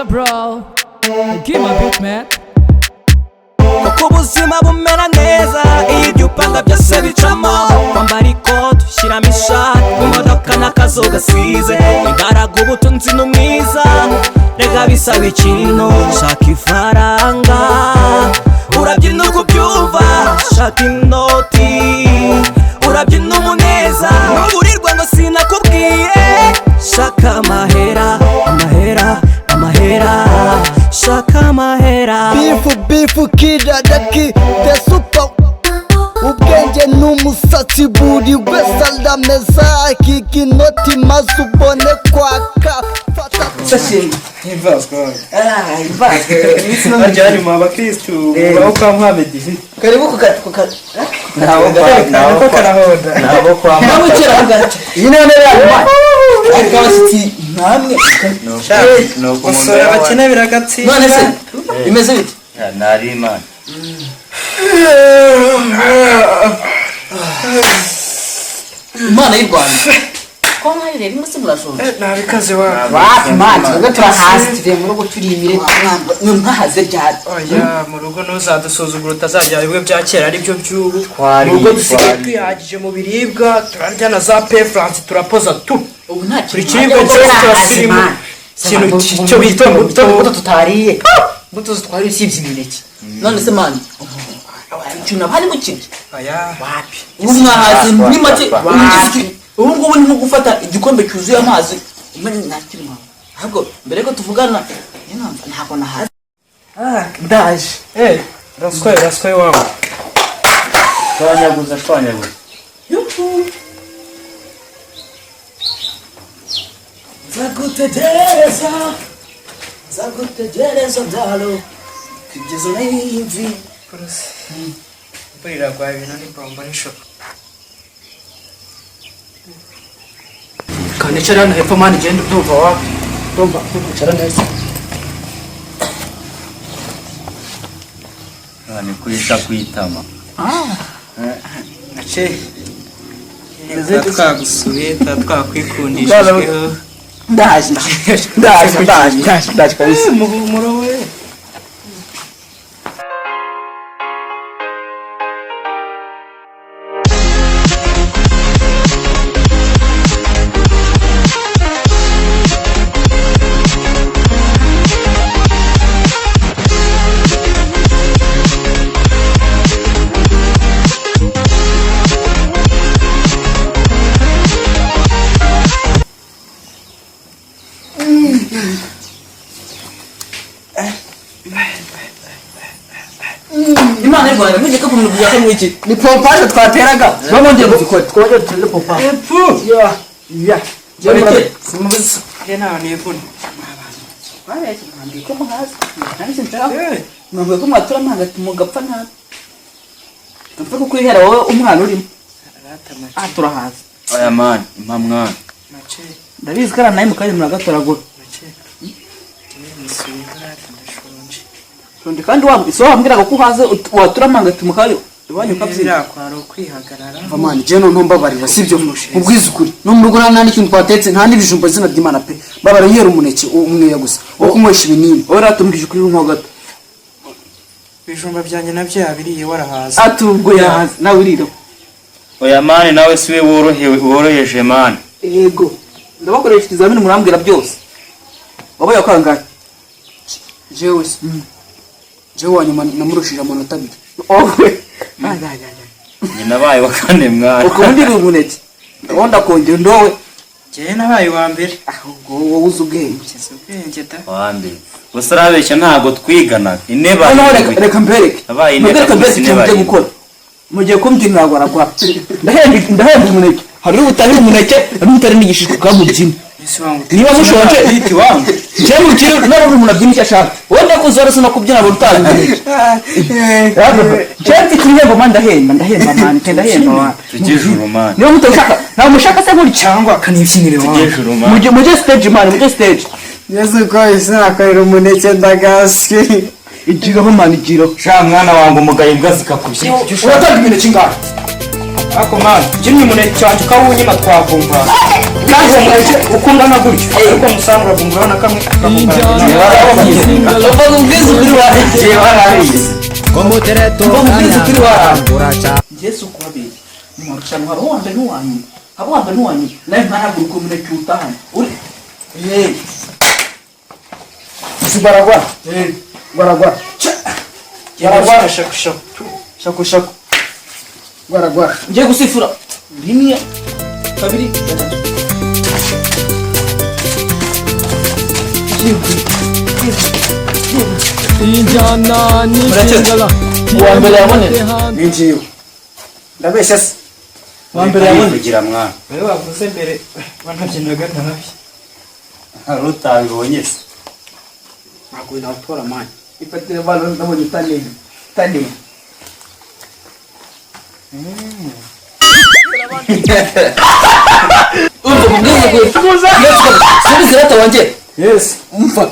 Master bro, give my beat man. Uko ubuzima bumera neza iyo ibyo upanga byose bicamo. Kwambara ikote ushyiramo ishati, imodoka n'akazu gasize, imbaraga ubutunzi n'umwiza, rega bisaba ikintu. Shaka ifaranga urabyina uko ubyumva, shaka inoti urabyina umuneza, ntuburirwa ngo sinakubwiye. Shaka amahera, amahera, amahera, shaka amahera. Bifu kida daki the super. Ubwenge n'umusatsi buri wese arameza, kiki inoti maze ubone kwaka. Sashi Ivazwa. Ivazwa. Bajyanye mu bakristu baho kwa Muhammad. Karibu kuka. Nabo karahoda. Nabo kwa. Nabo kira hagati. Yine ya. Ariko abasiti namwe. No kumusora bakina biragatsi. None se imeze bite? Nari Imana. Imana y'u Rwanda. Ko mwari rero musi murashonje. Nabikaze wa. Imana tugatura hasi tuvuye mu rugo turimire mwahaze byari. Oya mu rugo ntuzadusuzugura utazajya bimwe bya kera ari byo by'ubu. Mu rugo dusigaye twihagije mu biribwa, turarya na za pe France turapoza tu. Ubu nta buri kiribwa cyose turasirimu. Ikintu cyo bita imbuto tutariye. Imbuto twari usibye imineke. None se mani cyuna bari mu kintu. Oya wapi. Ubu mwahaze muri make ubu ngubu ni nko gufata igikombe cyuzuye amazi umenya nakirimo. Ahubwo mbere ko tuvugana ntabwo nahaze. Ndaje. Raswaye wawe. Twanyaguza. Yuhu. Zagutegereza ndalo. Kugeza hivi. Purira kwa ibintu ni bomba ni shop. Kandi cyarana hepfo mani genda ndumva wa. Ndumva kwicara neza. Nani kuisha kuitama. Nache. Twagusuye twakwikundishijweho. Ndaje kabisa. Muro we. Imana y'u Rwanda mujye ko kumenya kujya mu iki ni pompaje twateraga babongeye gukora twaje tuje pompa ya simubizi yana ni yepuni bareke ntambi ko muhaza kandi sinshaka ntabwo ko mwatura ntagati mugapfa nta gapfa ko kwihera wowe umwana urimo turahaza oya man impamwana mace ndabizi kana naye mukaje muragatoragura mace ndashonje kandi so wambwiraga ko uhaze watura mangati mukayo iwanyu kabyira kwaro kwihagarara vamani je no mbabarira sibyo ubwiza ukuri no mu rugo nta n'ikintu twatetse nta n'ibijumba zina ry'Imana pe babara yera umuneke umwe gusa wo kunywesha ibinini ora tumbije kuri rumwe gato bijumba byanye navyo yabiriye warahaza atubwo yahaza nawe uriro oya mani nawe siwe woroheje mani yego ndabakoresha ikizamini murambwira byose wabaye kwangana jewe jewe wanyuma namurushije amanota 2 owe ni nabaye wa kane mwana uko ndi rumuneke ndabonda konje ndowe je nabaye wa mbere ahubwo wowe uzubwenge da wa mbere busarabeshya ntago twigana ineba reka mbereke abaye ineba mbereke gukora mugiye kumbyina nagora ndahemba umuneke hari ubutari umuneke n'ubutari n'igishishwa kamubyina niba mushonje hiti wangu je mukiro nabo munabyina cyashaka wenda kuzora sino kubyina abo rutangiye je mfite manda hemba mani ndahemba tujejuru mani niba mutashaka nawe mushaka se muri cyangwa kanibyinire wa tujejuru mani muje stage mani muje stage Yesu ko isakarira umuneke ndagaski igiro mani igiro sha mwana wangu mugaye imbwa zikakubye uratanga imineke ingana Ako mwana, jimwe umuneke wanjye ukawunyima twavumba. kandi umuneke ukunda nka gutyo Ariko musanga uravumbura na kamwe. Umva ubwiza ukuri wahigiye warabizi Como tereto Umva ubwiza ukuri warabizi buraca Yesu kubabiri ni marushanwa haba wambaye n'uwanyu haba wambaye n'uwanyu nawe ntaraguruka umuneke utahanye uri Baragwa. Baragwa. baragwa Shaku shaku. Shaku shaku. Baragwa. ngiye gusifura rimwe kabiri gatatu injana ni kingala uwa mbere yabonetse Ninjiye. Ndabeshya se. uwa mbere yabonetse kugira mwana Wewe wavuze mbere banabyinaga nabi. hari utabibonye se Ntabwo natora mani. ifatire bano ndabonye utanenga utanenga umva kubwiza kwe subiza rata wanjye Yes. umva